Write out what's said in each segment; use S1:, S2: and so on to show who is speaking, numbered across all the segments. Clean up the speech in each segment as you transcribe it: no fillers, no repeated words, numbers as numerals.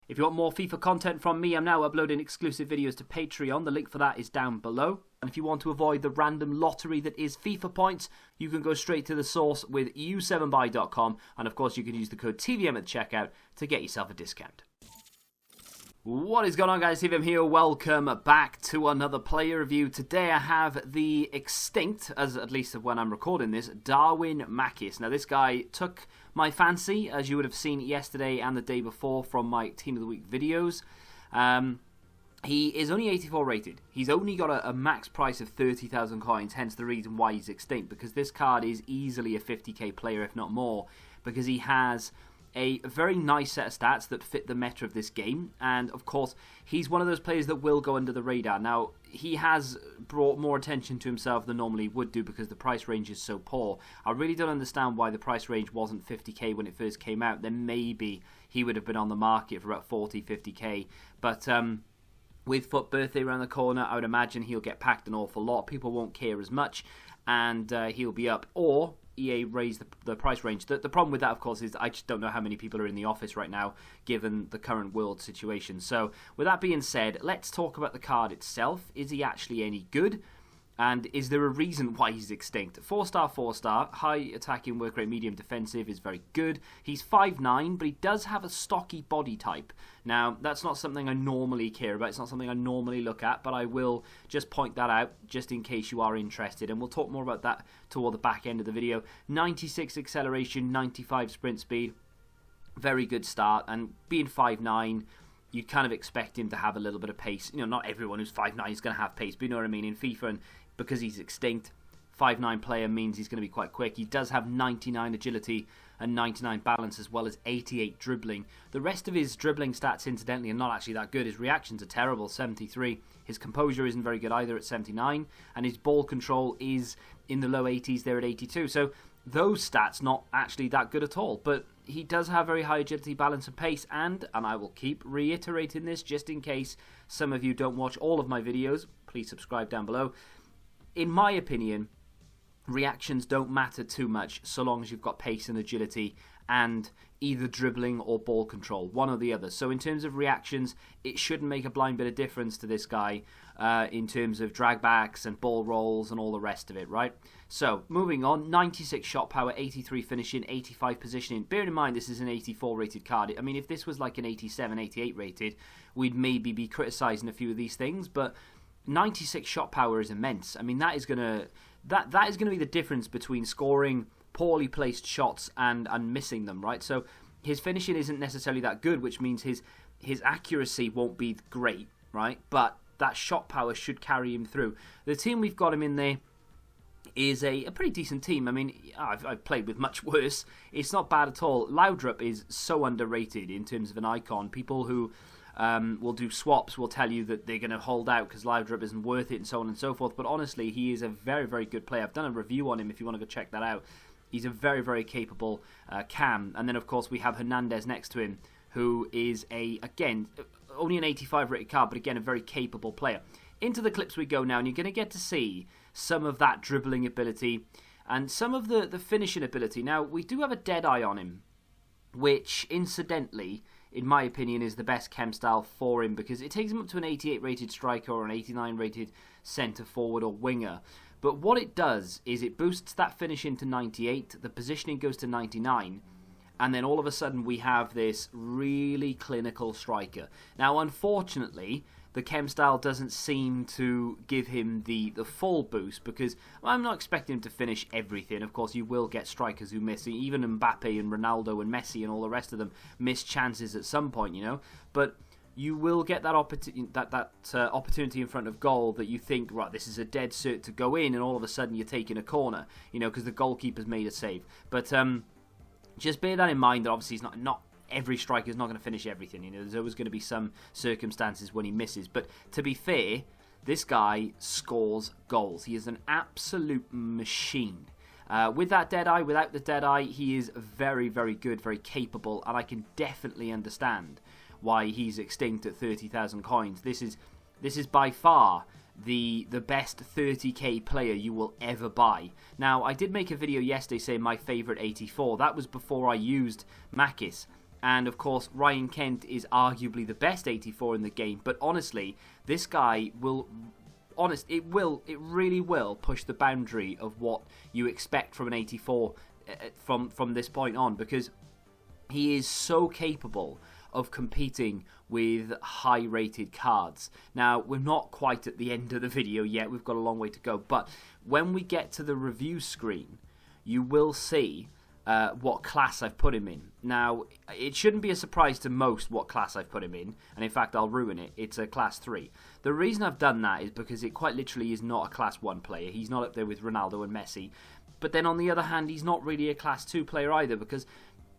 S1: If you want more FIFA content from me, I'm now uploading exclusive videos to Patreon. The link for that is down below. And if you want to avoid the random lottery that is FIFA points, you can go straight to the source with u7buy.com. And of course, you can use the code TVM at checkout to get yourself a discount. What is going on, guys? TVM here. Welcome back to another player review. Today I have the extinct, as at least of when I'm recording this, Darwin Machis. Now this guy took my fancy, as you would have seen yesterday and the day before from my Team of the Week videos. He is only 84 rated. He's only got a max price of 30,000 coins, hence the reason why he's extinct, because this card is easily a 50k player, if not more, because he has a very nice set of stats that fit the meta of this game, and of course he's one of those players that will go under the radar. Now he has brought more attention to himself than normally would do because the price range is so poor. I really don't understand why the price range wasn't 50k when it first came out. Then maybe he would have been on the market for about 40, 50k, but with FUT birthday around the corner, I would imagine he'll get packed an awful lot. People won't care as much, and he'll be up. Or EA raised the price range. The problem with that, of course, is I just don't know how many people are in the office right now, given the current world situation. So, with that being said, let's talk about the card itself. Is he actually any good? And is there a reason why he's extinct? 4-star, 4-star, high attacking, work rate, medium defensive is very good. He's 5'9", but he does have a stocky body type. Now, that's not something I normally care about. It's not something I normally look at, but I will just point that out just in case you are interested. And we'll talk more about that toward the back end of the video. 96 acceleration, 95 sprint speed. Very good start. And being 5'9", you'd kind of expect him to have a little bit of pace. You know, not everyone who's 5'9" is going to have pace, but you know what I mean? In FIFA, and because he's extinct, 5'9" player means he's going to be quite quick. He does have 99 agility and 99 balance, as well as 88 dribbling. The rest of his dribbling stats, incidentally, are not actually that good. His reactions are terrible, 73. His composure isn't very good either at 79. And his ball control is in the low 80s, there at 82. So those stats not actually that good at all. But he does have very high agility, balance, and pace. And I will keep reiterating this just in case some of you don't watch all of my videos. Please subscribe down below. In my opinion, reactions don't matter too much so long as you've got pace and agility and either dribbling or ball control, one or the other. So in terms of reactions, it shouldn't make a blind bit of difference to this guy in terms of dragbacks and ball rolls and all the rest of it, right? So moving on, 96 shot power, 83 finishing, 85 positioning. Bearing in mind this is an 84 rated card. I mean, if this was like an 87, 88 rated, we'd maybe be criticising a few of these things, but 96 shot power is immense. I mean, that is gonna be the difference between scoring poorly placed shots and missing them, right? So his finishing isn't necessarily that good, which means his accuracy won't be great, right? But that shot power should carry him through. The team we've got him in there is a pretty decent team. I mean, I've played with much worse. It's not bad at all. Laudrup is so underrated in terms of an icon. People who will do swaps will tell you that they're going to hold out because Laudrup isn't worth it and so on and so forth. But honestly, he is a very, very good player. I've done a review on him if you want to go check that out. He's a very, very capable cam. And then, of course, we have Hernandez next to him, who is, again, only an 85 rated card, but again, a very capable player. Into the clips we go now, and you're going to get to see some of that dribbling ability and some of the finishing ability. Now, we do have a Deadeye on him, which, incidentally, in my opinion, is the best chem style for him because it takes him up to an 88 rated striker or an 89 rated centre forward or winger. But what it does is it boosts that finishing to 98, the positioning goes to 99, and then all of a sudden we have this really clinical striker. Now, unfortunately, the chem style doesn't seem to give him the full boost because I'm not expecting him to finish everything. Of course, you will get strikers who miss. Even Mbappe and Ronaldo and Messi and all the rest of them miss chances at some point, you know. But you will get that opportunity in front of goal that you think, right, this is a dead cert to go in, and all of a sudden you're taking a corner, you know, because the goalkeeper's made a save. But just bear that in mind that obviously he's not every striker is not going to finish everything. You know, there's always going to be some circumstances when he misses. But to be fair, this guy scores goals. He is an absolute machine. With that Deadeye, without the Deadeye, he is very, very good, very capable, and I can definitely understand why he's extinct at 30,000 coins. This is by far the best 30k player you will ever buy. Now, I did make a video yesterday saying my favourite 84. That was before I used Machis. And of course, Ryan Kent is arguably the best 84 in the game. But honestly, this guy will... it really will push the boundary of what you expect from an 84 from this point on, because he is so capable of competing with high-rated cards. Now, we're not quite at the end of the video yet. We've got a long way to go. But when we get to the review screen, you will see what class I've put him in. Now, it shouldn't be a surprise to most what class I've put him in, and in fact I'll ruin it. It's a class 3. The reason I've done that is because it quite literally is not a class 1 player. He's not up there with Ronaldo and Messi. But then on the other hand, he's not really a class 2 player either, because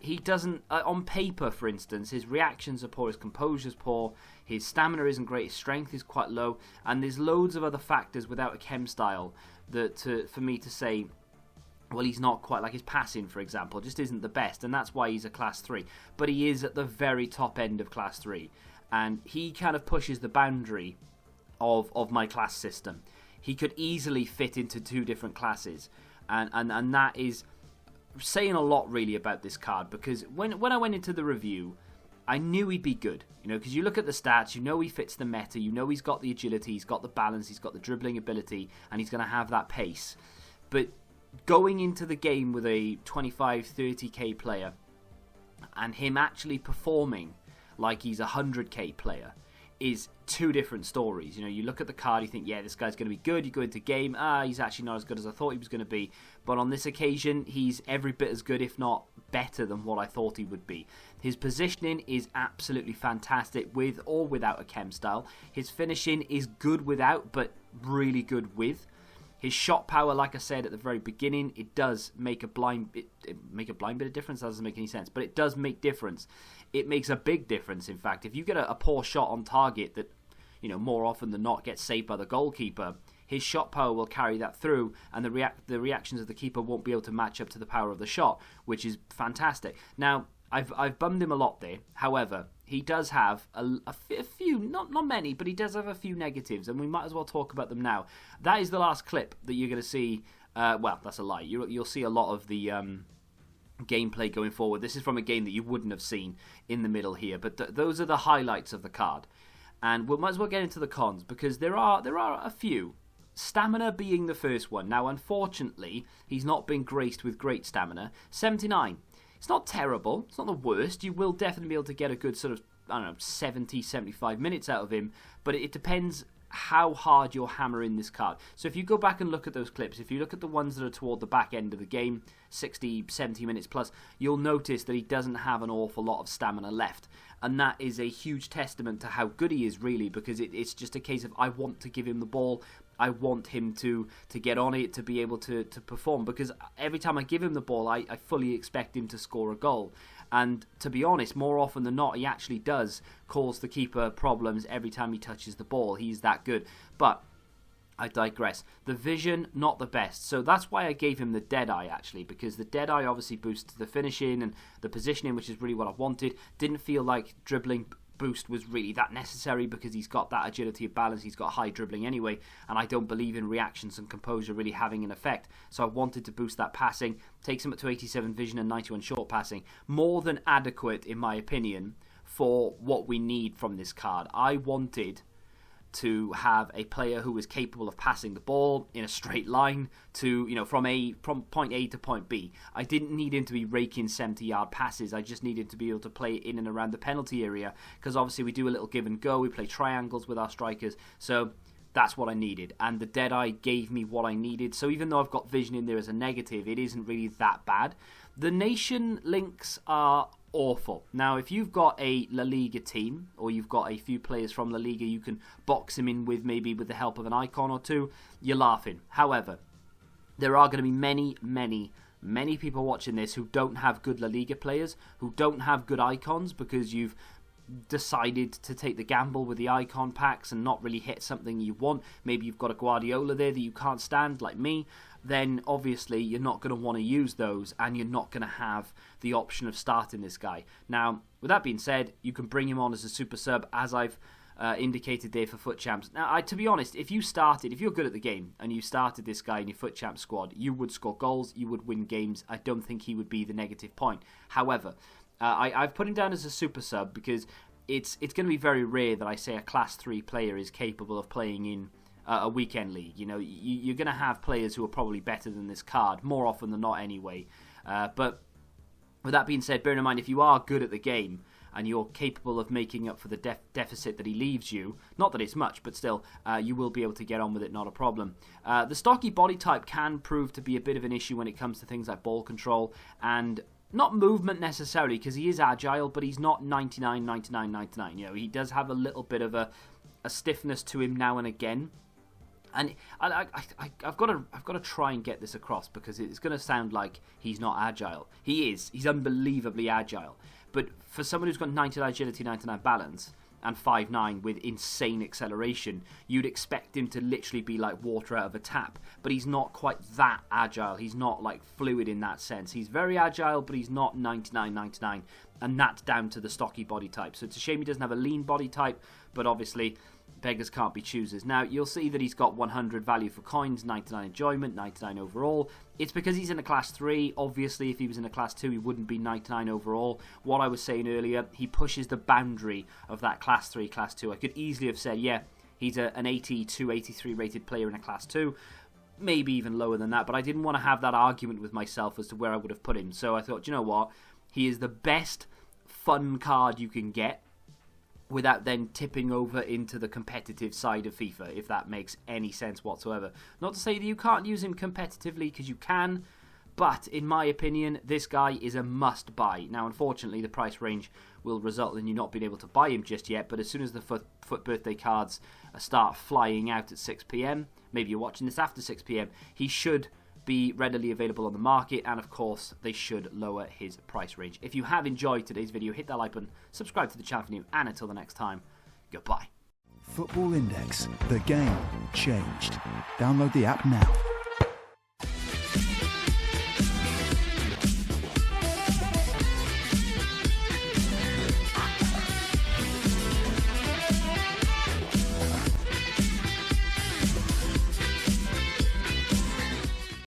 S1: he doesn't, on paper for instance, his reactions are poor, his composure's poor, his stamina isn't great, his strength is quite low, and there's loads of other factors without a chem style that for me to say, well, he's not quite, like his passing, for example, just isn't the best, and that's why he's a class 3. But he is at the very top end of class 3, and he kind of pushes the boundary of my class system. He could easily fit into 2 different classes, and that is saying a lot really about this card, because when I went into the review, I knew he'd be good, because you look at the stats, you know he fits the meta, you know he's got the agility, he's got the balance, he's got the dribbling ability, and he's going to have that pace. But going into the game with a 25-30k player and him actually performing like he's a 100k player is 2 different stories. You look at the card, you think, yeah, this guy's going to be good. You go into game, he's actually not as good as I thought he was going to be. But on this occasion, he's every bit as good, if not better than what I thought he would be. His positioning is absolutely fantastic with or without a chem style. His finishing is good without, but really good with. His shot power, like I said at the very beginning, it does make a blind bit of difference. That doesn't make any sense, but it does make difference. It makes a big difference, in fact. If you get a poor shot on target that, more often than not gets saved by the goalkeeper, his shot power will carry that through, and the reactions of the keeper won't be able to match up to the power of the shot, which is fantastic. Now, I've bummed him a lot there. However, he does have a few, not many, but he does have a few negatives, and we might as well talk about them now. That is the last clip that you're going to see. Well, that's a lie. You'll see a lot of the gameplay going forward. This is from a game that you wouldn't have seen in the middle here, but those are the highlights of the card. And we might as well get into the cons, because there are a few. Stamina being the first one. Now, unfortunately, he's not been graced with great stamina. 79. It's not terrible. It's not the worst. You will definitely be able to get a good sort of, 70, 75 minutes out of him. But it depends how hard you're hammering this card. So if you go back and look at those clips, if you look at the ones that are toward the back end of the game, 60, 70 minutes plus, you'll notice that he doesn't have an awful lot of stamina left. And that is a huge testament to how good he is, really, because it's just a case of, I want to give him the ball. I want him to get on it, to be able to perform, because every time I give him the ball, I fully expect him to score a goal. And to be honest, more often than not, he actually does cause the keeper problems every time he touches the ball. He's that good. But I digress. The vision, not the best. So that's why I gave him the Deadeye, actually, because the Deadeye obviously boosts the finishing and the positioning, which is really what I wanted. Didn't feel like dribbling boost was really that necessary, because he's got that agility of balance, he's got high dribbling anyway, and I don't believe in reactions and composure really having an effect, so I wanted to boost that passing. Takes him up to 87 vision and 91 short passing. More than adequate, in my opinion, for what we need from this card. I wanted to have a player who was capable of passing the ball in a straight line to, from point A to point B. I didn't need him to be raking 70-yard passes. I just needed to be able to play in and around the penalty area, because obviously we do a little give and go. We play triangles with our strikers, so that's what I needed. And the Deadeye gave me what I needed. So even though I've got vision in there as a negative, it isn't really that bad. The nation links are awful. Now, if you've got a La Liga team, or you've got a few players from La Liga you can box him in with, maybe with the help of an icon or two, you're laughing. However, there are going to be many people watching this who don't have good La Liga players, who don't have good icons, because you've decided to take the gamble with the icon packs and not really hit something you want. Maybe you've got a Guardiola there that you can't stand, like me. Then obviously you're not going to want to use those, and you're not going to have the option of starting this guy. Now, with that being said, you can bring him on as a super sub, as I've indicated there for Foot Champs. Now, to be honest, if you're good at the game and you started this guy in your Foot Champs squad, you would score goals, you would win games. I don't think he would be the negative point. However, I've put him down as a super sub because it's going to be very rare that I say a Class 3 player is capable of playing in a weekend league. You know, you're going to have players who are probably better than this card, more often than not anyway. But with that being said, bear in mind, if you are good at the game and you're capable of making up for the deficit that he leaves you, not that it's much, but still, you will be able to get on with it, not a problem. The stocky body type can prove to be a bit of an issue when it comes to things like ball control and not movement necessarily, because he is agile, but he's not 99, 99, 99. You know, he does have a little bit of a stiffness to him now and again. And I've got to try and get this across, because it's going to sound like he's not agile. He is. He's unbelievably agile. But for someone who's got 99 agility, 99 balance, and 5'9" with insane acceleration, you'd expect him to literally be like water out of a tap. But he's not quite that agile. He's not like fluid in that sense. He's very agile, but he's not 99, 99. And that's down to the stocky body type. So it's a shame he doesn't have a lean body type, but obviously beggars can't be choosers. Now, you'll see that he's got 100 value for coins, 99 enjoyment, 99 overall. It's because he's in a Class 3. Obviously, if he was in a Class 2, he wouldn't be 99 overall. What I was saying earlier, he pushes the boundary of that Class 3, Class 2. I could easily have said, yeah, he's an 82, 83 rated player in a Class 2. Maybe even lower than that, but I didn't want to have that argument with myself as to where I would have put him. So I thought, you know what? He is the best fun card you can get without then tipping over into the competitive side of FIFA, if that makes any sense whatsoever. Not to say that you can't use him competitively, because you can, but in my opinion, this guy is a must-buy. Now, unfortunately, the price range will result in you not being able to buy him just yet, but as soon as the FUT birthday cards start flying out at 6 PM, maybe you're watching this after 6 PM, he should be readily available on the market, and of course they should lower his price range. If you have enjoyed today's video, hit that like button, subscribe to the channel for new, and until the next time, goodbye.
S2: Football Index, the game changed. Download the app now.